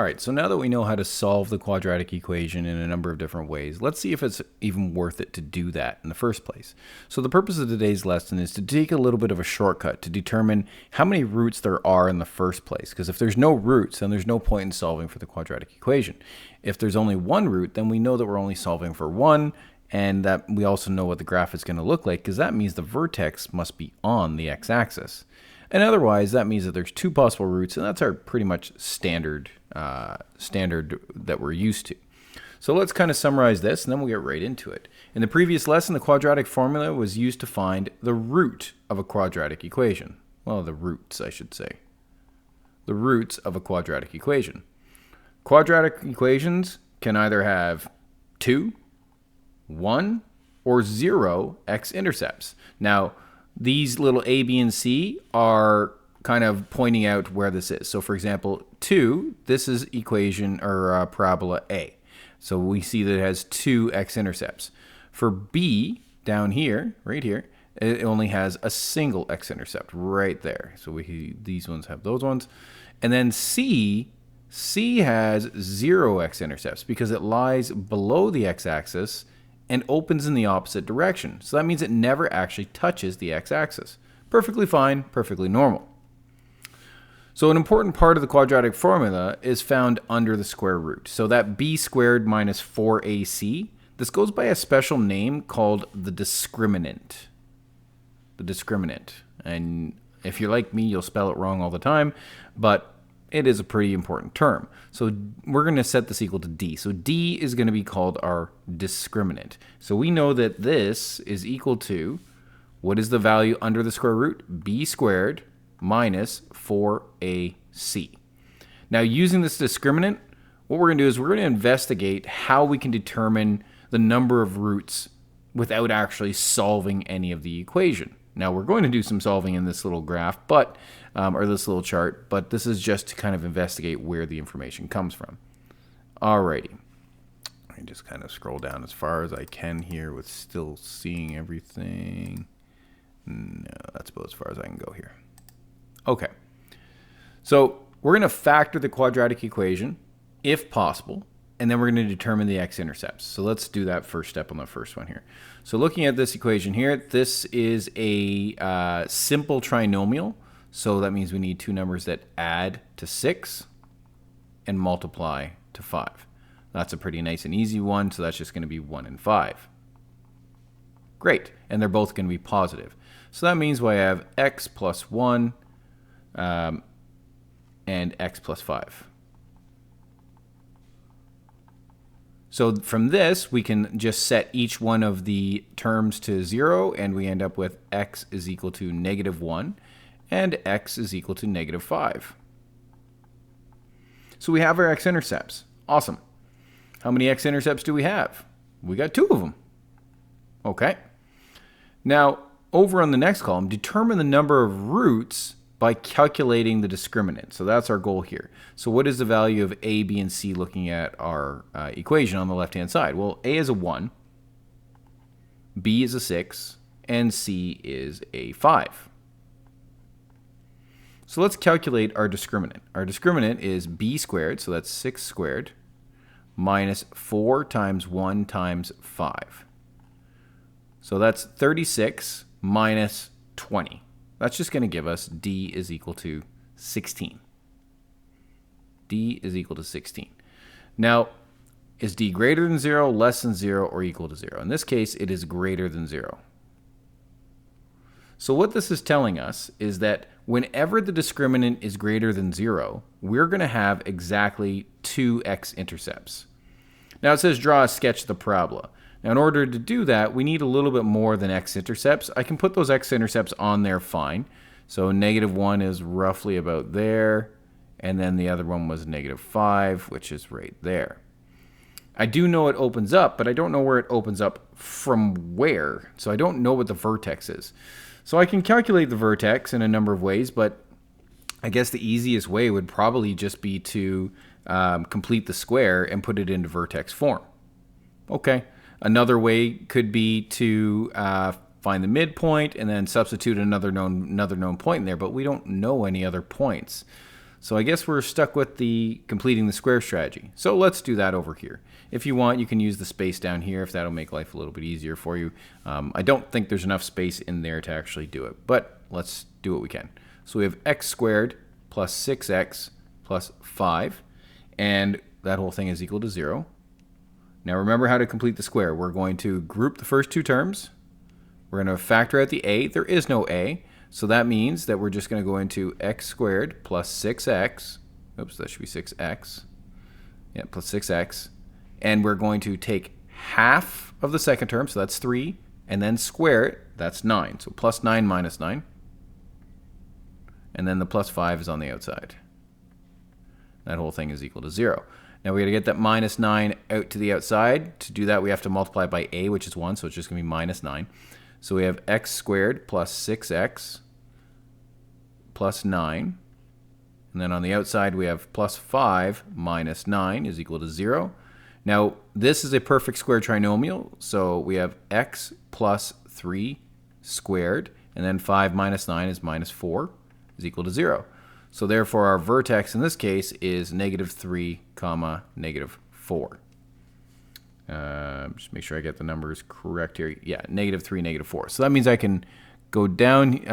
All right, so now that we know how to solve the quadratic equation in a number of different ways, let's see if it's even worth it to do that in the first place. So the purpose of today's lesson is to take a little bit of a shortcut to determine how many roots there are in the first place. Because if there's no roots, then there's no point in solving for the quadratic equation. If there's only one root, then we know that we're only solving for one, and that we also know what the graph is going to look like, because that means the vertex must be on the x-axis. And otherwise, that means that there's two possible roots, and that's our pretty much standard that we're used to. So let's kind of summarize this, and then we'll get right into it. In the previous lesson, the quadratic formula was used to find the root of a quadratic equation. Well, the roots, I should say. The roots of a quadratic equation. Quadratic equations can either have 2, 1, or 0 x-intercepts. Now, these little a, b, and c are kind of pointing out where this is. So for example, 2, this is equation or parabola A. So we see that it has 2 x-intercepts. For B, down here, right here, it only has a single x-intercept right there. So these ones have those ones. And then C has 0 x-intercepts because it lies below the x-axis and opens in the opposite direction. So that means it never actually touches the x-axis. Perfectly fine, perfectly normal. So an important part of the quadratic formula is found under the square root. So that b squared minus 4ac, this goes by a special name called the discriminant. The discriminant. And if you're like me, you'll spell it wrong all the time, but it is a pretty important term. So we're going to set this equal to d. So d is going to be called our discriminant. So we know that this is equal to, what is the value under the square root? B squared minus 4ac. Now using this discriminant, what we're going to do is we're going to investigate how we can determine the number of roots without actually solving any of the equation. Now we're going to do some solving in this little graph, but or this little chart, but this is just to kind of investigate where the information comes from. Alrighty. Let me just kind of scroll down as far as I can here with still seeing everything. No, that's about as far as I can go here. Okay. So we're going to factor the quadratic equation, if possible, and then we're going to determine the x-intercepts. So let's do that first step on the first one here. So looking at this equation here, this is a simple trinomial. So that means we need two numbers that add to 6 and multiply to 5. That's a pretty nice and easy one, so that's just going to be 1 and 5. Great, and they're both going to be positive. So that means we have x plus 1 and x plus 5. So from this, we can just set each one of the terms to 0, and we end up with x is equal to -1, and x is equal to -5. So we have our x-intercepts. Awesome. How many x-intercepts do we have? We got 2 of them. Okay. Now, over on the next column, determine the number of roots by calculating the discriminant. So that's our goal here. So what is the value of a, b, and c looking at our equation on the left-hand side? Well, a is a 1, b is a 6, and c is a 5. So let's calculate our discriminant. Our discriminant is b squared, so that's 6 squared, minus 4 times 1 times 5. So that's 36 minus 20. That's just going to give us d is equal to 16. D is equal to 16. Now, is d greater than 0, less than 0, or equal to 0? In this case, it is greater than 0. So what this is telling us is that whenever the discriminant is greater than 0, we're going to have exactly 2 x-intercepts. Now it says draw a sketch of the parabola. Now in order to do that, we need a little bit more than x-intercepts. I can put those x-intercepts on there fine. So -1 is roughly about there, and then the other one was -5, which is right there. I do know it opens up, but I don't know where it opens up from where. So I don't know what the vertex is. So I can calculate the vertex in a number of ways, but I guess the easiest way would probably just be to complete the square and put it into vertex form. Okay. Another way could be to find the midpoint and then substitute another known point in there, but we don't know any other points. So I guess we're stuck with the completing the square strategy. So let's do that over here. If you want, you can use the space down here if that'll make life a little bit easier for you. I don't think there's enough space in there to actually do it, but let's do what we can. So we have x squared plus 6x plus 5, and that whole thing is equal to 0. Now remember how to complete the square. We're going to group the first two terms. We're going to factor out the a. There is no a, so that means that we're just going to go into x squared plus 6x. Oops, that should be 6x. Yeah, plus 6x. And we're going to take half of the second term, so that's 3, and then square it. That's 9. So plus 9 minus 9. And then the plus 5 is on the outside. That whole thing is equal to 0. Now we got to get that minus 9 out to the outside. To do that, we have to multiply by a, which is 1, so it's just going to be minus 9. So we have x squared plus 6x plus 9. And then on the outside, we have plus 5 minus 9 is equal to 0. Now, this is a perfect square trinomial, so we have x plus 3 squared, and then 5 minus 9 is minus 4 is equal to 0. So therefore, our vertex in this case is negative 3 comma negative 4. Just make sure I get the numbers correct here. Yeah, negative 3, negative 4. So that means I can go down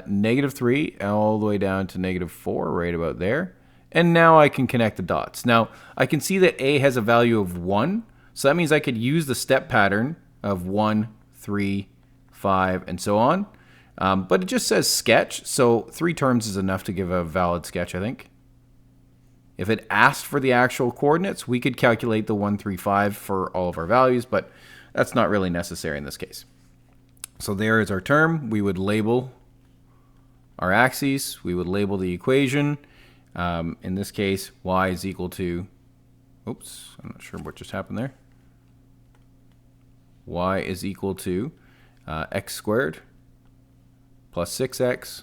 negative 3 all the way down to negative 4, right about there. And now I can connect the dots. Now, I can see that a has a value of 1. So that means I could use the step pattern of 1, 3, 5, and so on. But it just says sketch, so 3 terms is enough to give a valid sketch, I think. If it asked for the actual coordinates, we could calculate the 1, 3, 5 for all of our values, but that's not really necessary in this case. So there is our term. We would label our axes. We would label the equation. In this case, y is equal to, oops, I'm not sure what just happened there. Y is equal to x squared plus 6x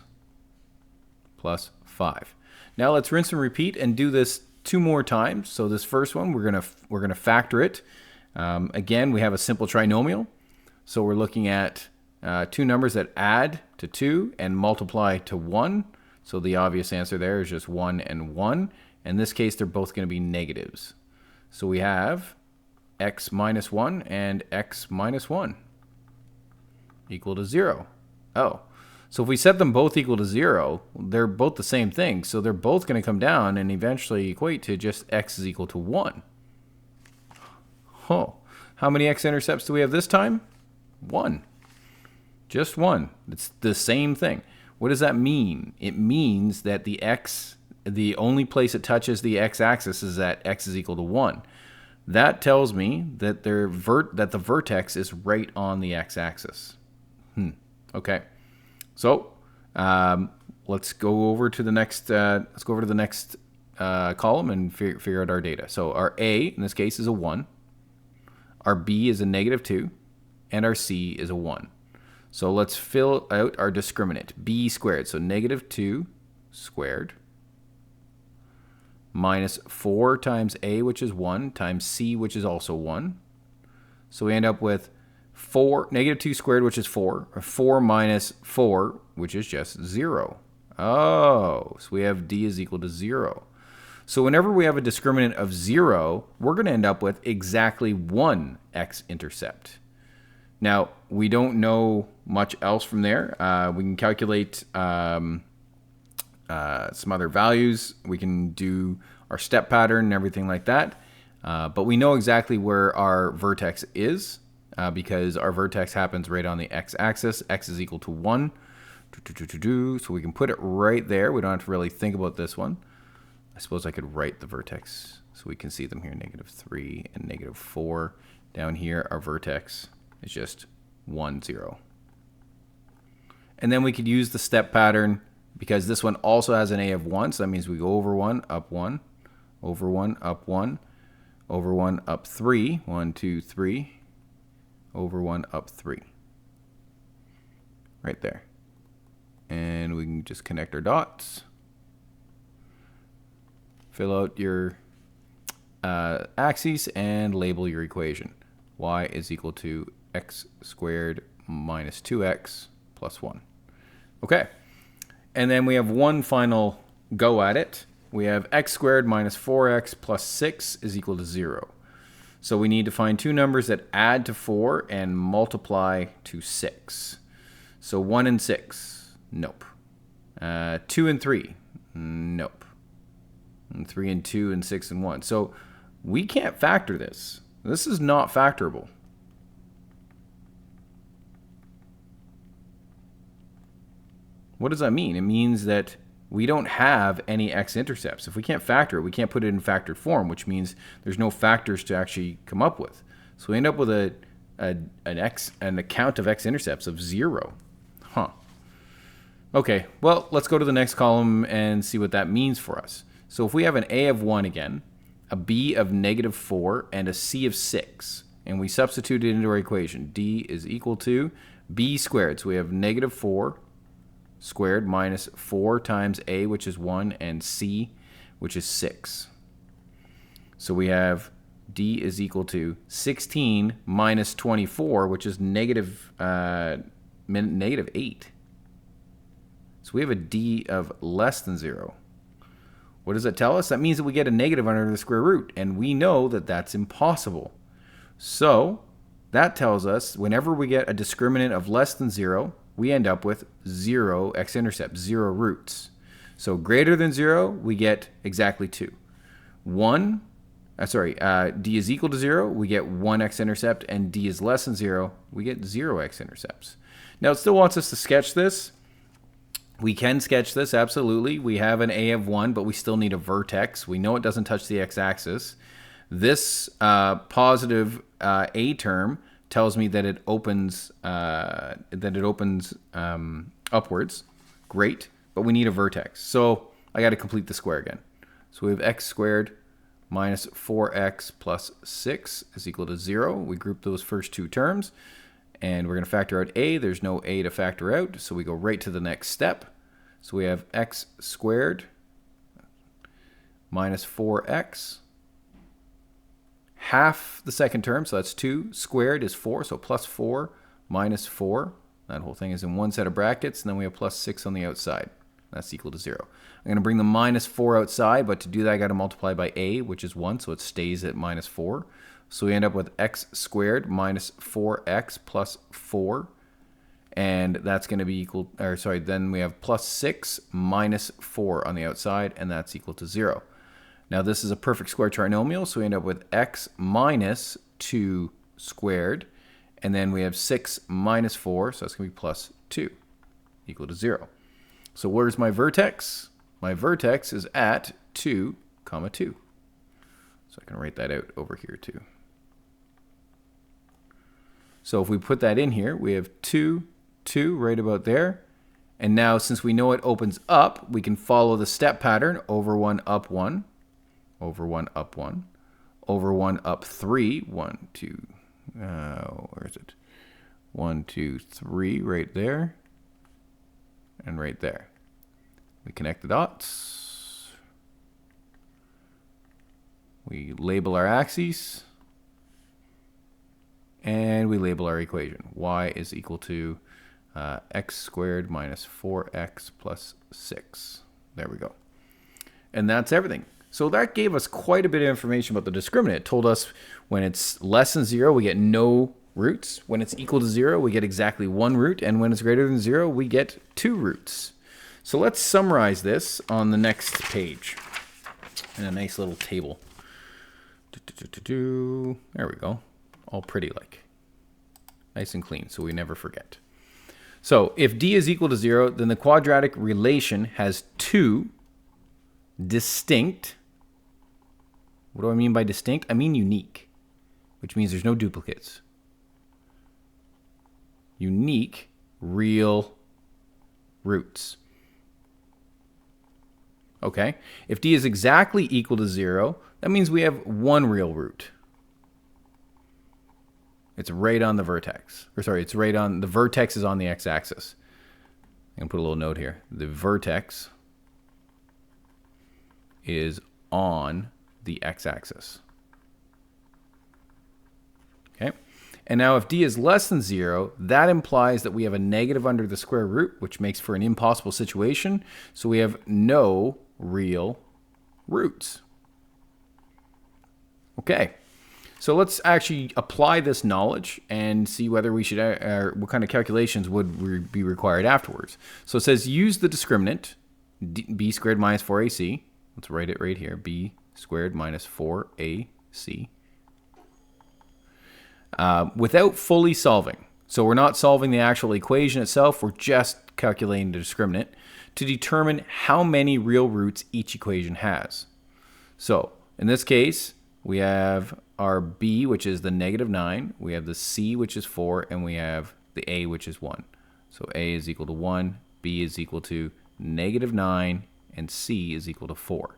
plus 5. Now let's rinse and repeat and do this 2 more times. So this first one, we're gonna factor it. Again, we have a simple trinomial. So we're looking at 2 numbers that add to 2 and multiply to 1. So the obvious answer there is just 1 and 1. In this case, they're both going to be negatives. So we have x minus 1 and x minus 1 equal to 0. Oh, so if we set them both equal to 0, they're both the same thing. So they're both going to come down and eventually equate to just x is equal to 1. Oh, how many x-intercepts do we have this time? 1. Just 1. It's the same thing. What does that mean? It means that the only place it touches the x-axis is at x is equal to 1. That tells me that the vertex is right on the x-axis. Okay, so let's go over to the next. Column and figure out our data. So our a in this case is a 1, our b is a negative 2, and our c is a 1. So let's fill out our discriminant, b squared. So negative 2 squared minus 4 times a, which is 1, times c, which is also 1. So we end up with negative 2 squared, which is 4, or 4 minus 4, which is just 0. Oh, so we have d is equal to 0. So whenever we have a discriminant of 0, we're going to end up with exactly 1 x-intercept. Now, we don't know much else from there. We can calculate some other values. We can do our step pattern and everything like that. But we know exactly where our vertex is because our vertex happens right on the x-axis. X is equal to 1. So we can put it right there. We don't have to really think about this one. I suppose I could write the vertex so we can see them here, negative 3 and negative 4. Down here, our vertex is just 1, 0. And then we could use the step pattern because this one also has an a of 1. So that means we go over 1, up 1, over 1, up 1, over 1, up 3. 1, 2, 3. Over 1, up 3. Right there. And we can just connect our dots. Fill out your axes and label your equation. Y is equal to x squared minus 2x plus 1. Okay. And then we have one final go at it. we have x squared minus 4x plus 6 is equal to 0. So we need to find two numbers that add to 4 and multiply to 6. So 1 and 6, nope. 2 and 3, nope. And 3 and 2 and 6 and 1. So we can't factor this. This is not factorable. What does that mean? It means that we don't have any x-intercepts. If we can't factor it, we can't put it in factored form, which means there's no factors to actually come up with. So we end up with an account of x-intercepts of 0. Huh. Okay, well, let's go to the next column and see what that means for us. So if we have an a of 1 again, a b of negative 4, and a c of 6, and we substitute it into our equation, d is equal to b squared. So we have negative 4 squared minus 4 times a, which is 1, and c, which is 6. So we have d is equal to 16 minus 24, which is negative 8. So we have a d of less than 0. What does that tell us? That means that we get a negative under the square root, and we know that that's impossible. So that tells us whenever we get a discriminant of less than 0, we end up with 0 x-intercepts, 0 roots. So greater than 0, we get exactly 2. D is equal to 0, we get 1 x-intercept, and d is less than 0, we get 0 x-intercepts. Now it still wants us to sketch this. We can sketch this, absolutely. We have an a of 1, but we still need a vertex. We know it doesn't touch the x-axis. This positive a term tells me that it opens upwards. Great, but we need a vertex. So I got to complete the square again. So we have x squared minus 4x plus 6 is equal to 0. We group those first two terms, and we're going to factor out a. There's no a to factor out, so we go right to the next step. So we have x squared minus 4x. Half the second term, so that's 2. Squared is 4, so plus 4 minus 4. That whole thing is in one set of brackets, and then we have plus 6 on the outside. That's equal to 0. I'm going to bring the minus 4 outside, but to do that I got to multiply by a, which is 1, so it stays at minus 4. So we end up with x squared minus 4x plus 4. And that's going to be then we have plus 6 minus 4 on the outside, and that's equal to 0. Now this is a perfect square trinomial, so we end up with x minus 2 squared, and then we have 6 minus 4, so that's going to be plus 2, equal to 0. So where's my vertex? My vertex is at 2, 2. So I can write that out over here too. So if we put that in here, we have 2, 2 right about there. And now since we know it opens up, we can follow the step pattern: over 1, up 1. Over 1, up 1. Over 1, up 3. 1, 2. Where is it? 1, 2, 3 right there. And right there. We connect the dots. We label our axes. And we label our equation. Y is equal to x squared minus 4x plus 6. There we go. And that's everything. So that gave us quite a bit of information about the discriminant. It told us when it's less than 0, we get no roots. When it's equal to 0, we get exactly 1 root. And when it's greater than 0, we get 2 roots. So let's summarize this on the next page in a nice little table. There we go. All pretty like. Nice and clean, so we never forget. So if d is equal to 0, then the quadratic relation has 2 distinct. What do I mean by distinct? I mean unique, which means there's no duplicates. Unique real roots. Okay, if d is exactly equal to 0, that means we have 1 real root. It's right on the vertex. It's right on, the vertex is on the x-axis. I'm going to put a little note here. The vertex is on the x-axis. Okay. And now if d is less than 0, that implies that we have a negative under the square root, which makes for an impossible situation. So we have no real roots. Okay, so let's actually apply this knowledge and see whether we should, what kind of calculations would be required afterwards. So it says use the discriminant, b squared minus 4ac. Let's write it right here, b squared minus 4ac. Without fully solving. So we're not solving the actual equation itself, we're just calculating the discriminant to determine how many real roots each equation has. So in this case, we have our b, which is the -9, we have the c, which is 4, and we have the a, which is 1. So a is equal to 1, b is equal to -9, and c is equal to 4.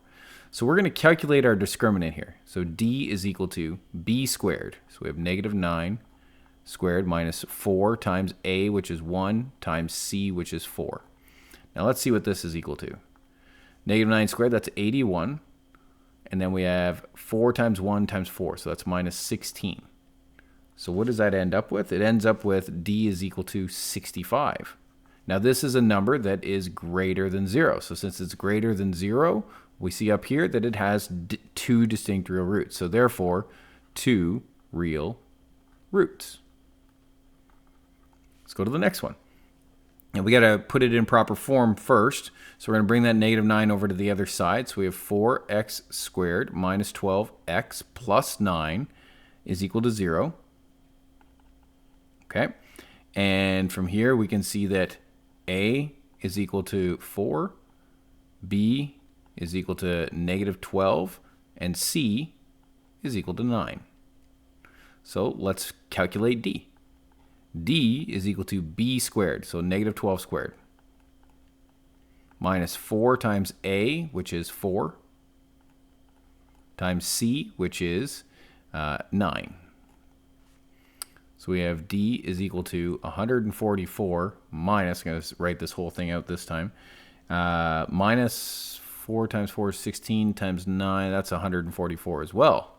So we're going to calculate our discriminant here. So d is equal to b squared. So we have -9 squared minus 4 times a, which is 1, times c, which is 4. Now let's see what this is equal to. -9 squared, that's 81. And then we have 4 times 1 times 4, so that's -16. So what does that end up with? It ends up with d is equal to 65. Now this is a number that is greater than 0. So since it's greater than 0, we see up here that it has 2 distinct real roots. So therefore, 2 real roots. Let's go to the next one. And we got to put it in proper form first. So we're going to bring that -9 over to the other side. So we have 4x squared minus 12x plus 9 is equal to 0. Okay. And from here we can see that a is equal to 4, b is equal to -12, and c is equal to 9. So let's calculate d. d is equal to b squared, so -12 squared, minus 4 times a, which is 4, times c, which is 9. So we have d is equal to 144 minus, I'm going to write this whole thing out this time, minus 4 times 4 is 16 times 9, that's 144 as well.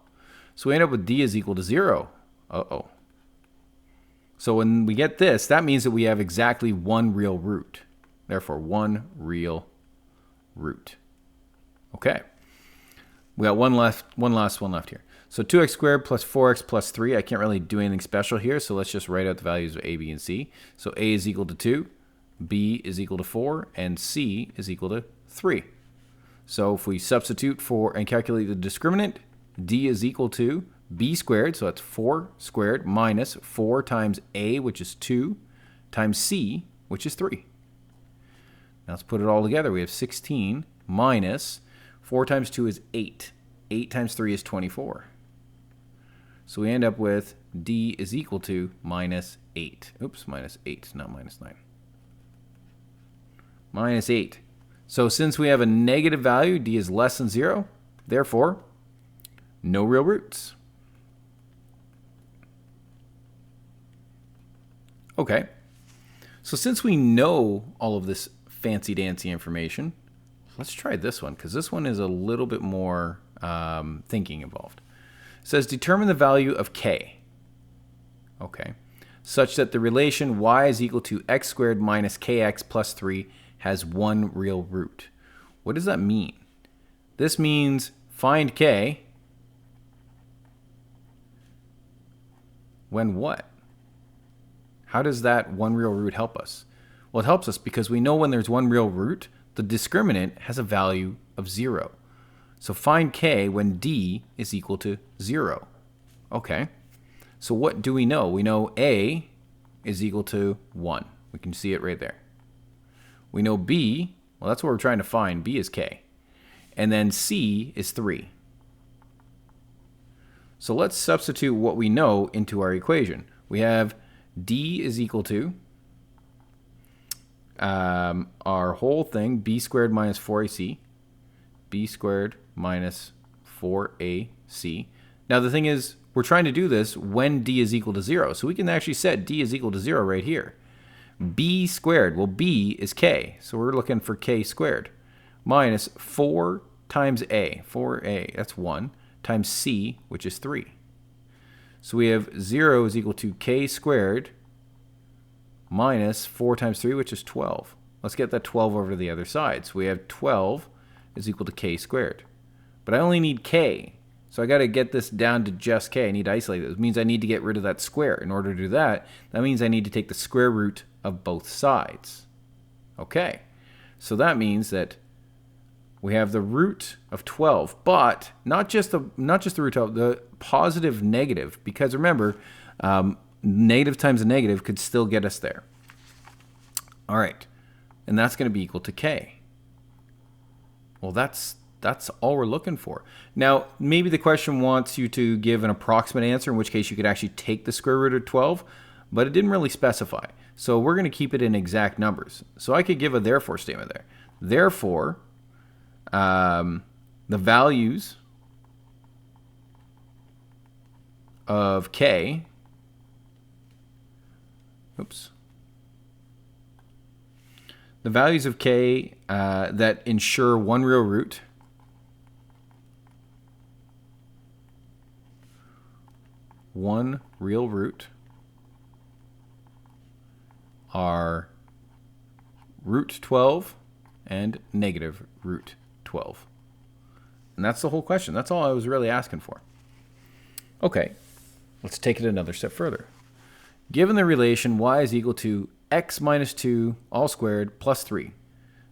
So we end up with d is equal to 0. Uh-oh. So when we get this, that means that we have exactly one real root. Therefore, one real root. Okay. We got one last one left here. So 2x squared plus 4x plus 3. I can't really do anything special here, so let's just write out the values of a, b, and c. So a is equal to 2, b is equal to 4, and c is equal to 3. So if we substitute for and calculate the discriminant, d is equal to b squared, so that's 4 squared, minus 4 times a, which is 2, times c, which is 3. Now let's put it all together. We have 16 minus 4 times 2 is 8. 8 times 3 is 24. So we end up with d is equal to minus 8. Oops, minus 8, not minus 9. Minus 8. So since we have a negative value, d is less than 0, therefore, no real roots. Okay, so since we know all of this fancy-dancy information, let's try this one, because this one is a little bit more thinking involved. It says determine the value of k, okay, such that the relation y is equal to x squared minus kx plus 3 has one real root. What does that mean? This means find k when what? How does that one real root help us? Well, it helps us because we know when there's one real root, the discriminant has a value of 0. So find k when d is equal to 0. Okay, so what do we know? We know a is equal to 1. We can see it right there. We know b, well, that's what we're trying to find. b is k. And then c is 3. So let's substitute what we know into our equation. We have d is equal to our whole thing, b squared minus 4ac, b squared minus 4ac. Now the thing is, we're trying to do this when d is equal to 0. So we can actually set d is equal to 0 right here. b squared, well, b is k, so we're looking for k squared, minus 4 times a, 4a, that's 1, times c, which is 3. So we have 0 is equal to k squared minus 4 times 3, which is 12. Let's get that 12 over to the other side. So we have 12 is equal to k squared. but I only need k. So I got to get this down to just k. I need to isolate it. It means I need to get rid of that square. In order to do that, that means I need to take the square root of both sides. Okay, so that means that we have the root of 12, but not just the root of the positive negative, because remember, negative times a negative could still get us there. All right, and that's going to be equal to k. Well, that's all we're looking for. Now, maybe the question wants you to give an approximate answer, in which case you could actually take the square root of 12, but it didn't really specify. So we're going to keep it in exact numbers. So I could give a therefore statement there. Therefore, the values of k, the values of k that ensure one real root are root 12 and negative root 12. And that's the whole question. That's all I was really asking for. Okay, let's take it another step further. Given the relation y is equal to x minus 2 all squared plus 3,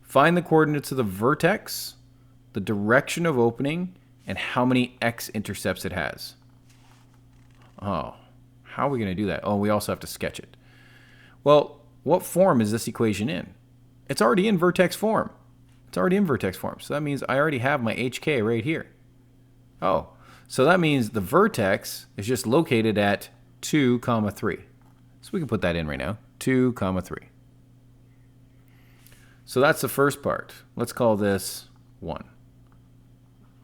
find the coordinates of the vertex, the direction of opening, and how many x-intercepts it has. Oh, how are we going to do that? Oh, we also have to sketch it. Well, what form is this equation in? It's already in vertex form. So that means I already have my HK right here. Oh, so that means the vertex is just located at 2, 3. So we can put that in right now, 2, 3. So that's the first part. Let's call this 1.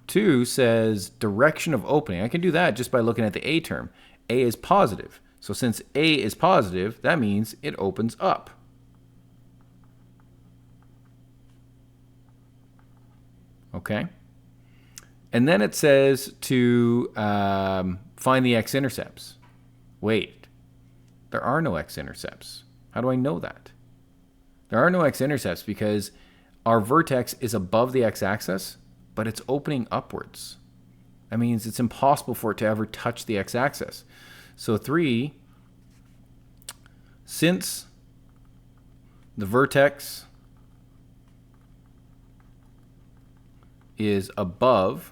2 says direction of opening. I can do that just by looking at the A term. A is positive. So since A is positive, that means it opens up. Okay. And then it says to find the x-intercepts. Wait, there are no x-intercepts. How do I know that? There are no x-intercepts because our vertex is above the x-axis, but it's opening upwards. That means it's impossible for it to ever touch the x-axis. So 3, since the vertex is above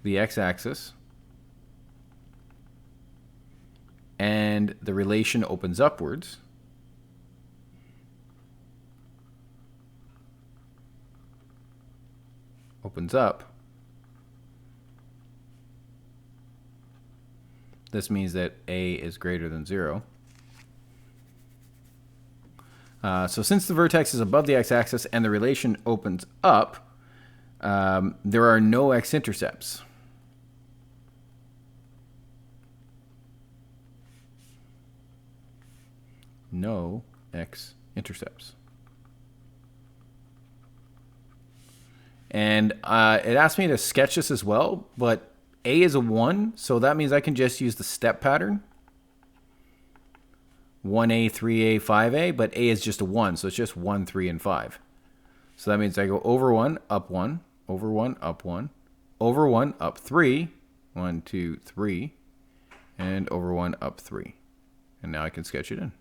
the x-axis and the relation opens upwards, this means that A is greater than 0. So since the vertex is above the x-axis and the relation opens up, there are no x-intercepts. No x-intercepts. And it asked me to sketch this as well, but A is a 1, so that means I can just use the step pattern. 1A, 3A, 5A, but A is just a 1, so it's just 1, 3, and 5. So that means I go over 1, up 1, over 1, up 1, over 1, up 3, 1, 2, 3, and over 1, up 3. And now I can sketch it in.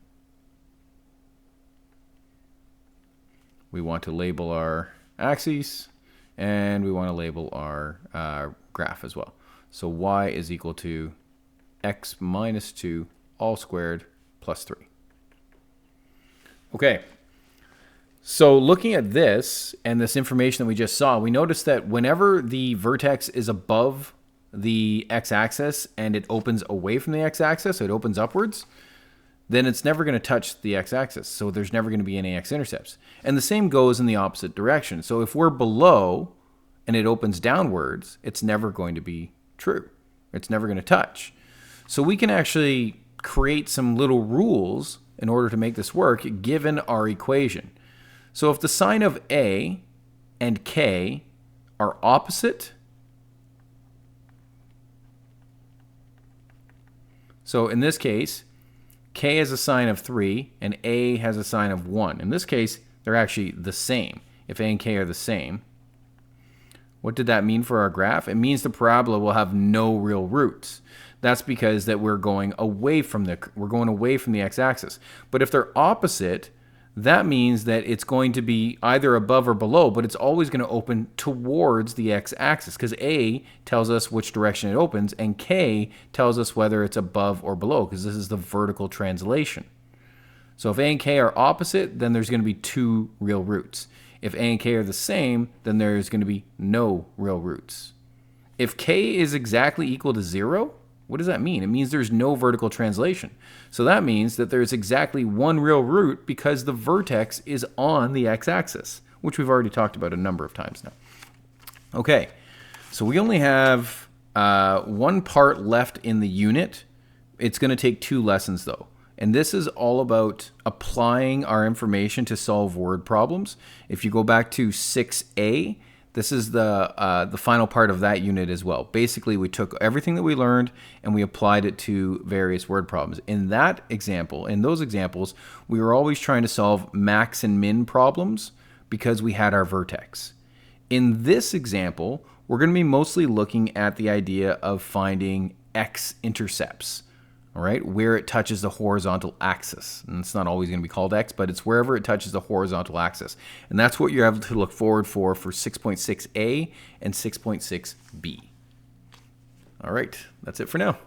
We want to label our axes, and we want to label our graph as well. So y is equal to x minus 2 all squared plus 3. Okay, so looking at this and this information that we just saw, we noticed that whenever the vertex is above the x-axis and it opens away from the x-axis, so it opens upwards, then it's never going to touch the x-axis, so there's never going to be any x-intercepts. And the same goes in the opposite direction. So if we're below and it opens downwards, it's never going to be true. It's never going to touch. So we can actually create some little rules in order to make this work given our equation. So if the sign of A and K are opposite, so in this case, K has a sign of 3 and A has a sign of 1. In this case, they're actually the same. If A and K are the same, What did that mean for our graph? It means the parabola will have no real roots. That's because that we're going away from the x-axis. But if they're opposite, that means that it's going to be either above or below, but it's always going to open towards the x-axis because A tells us which direction it opens and K tells us whether it's above or below because this is the vertical translation. So if A and K are opposite, then there's going to be 2 real roots. If A and K are the same, then there's going to be no real roots. If K is exactly equal to 0, what does that mean? It means there's no vertical translation. So that means that there's exactly 1 real root because the vertex is on the x-axis, which we've already talked about a number of times now. Okay, so we only have 1 part left in the unit. It's going to take 2 lessons though. And this is all about applying our information to solve word problems. If you go back to 6A, this is the final part of that unit as well. Basically, we took everything that we learned and we applied it to various word problems. In those examples, we were always trying to solve max and min problems because we had our vertex. In this example, we're going to be mostly looking at the idea of finding x-intercepts. All right, where it touches the horizontal axis. And it's not always going to be called x, but it's wherever it touches the horizontal axis. And that's what you're able to look forward for 6.6a and 6.6b. All right, that's it for now.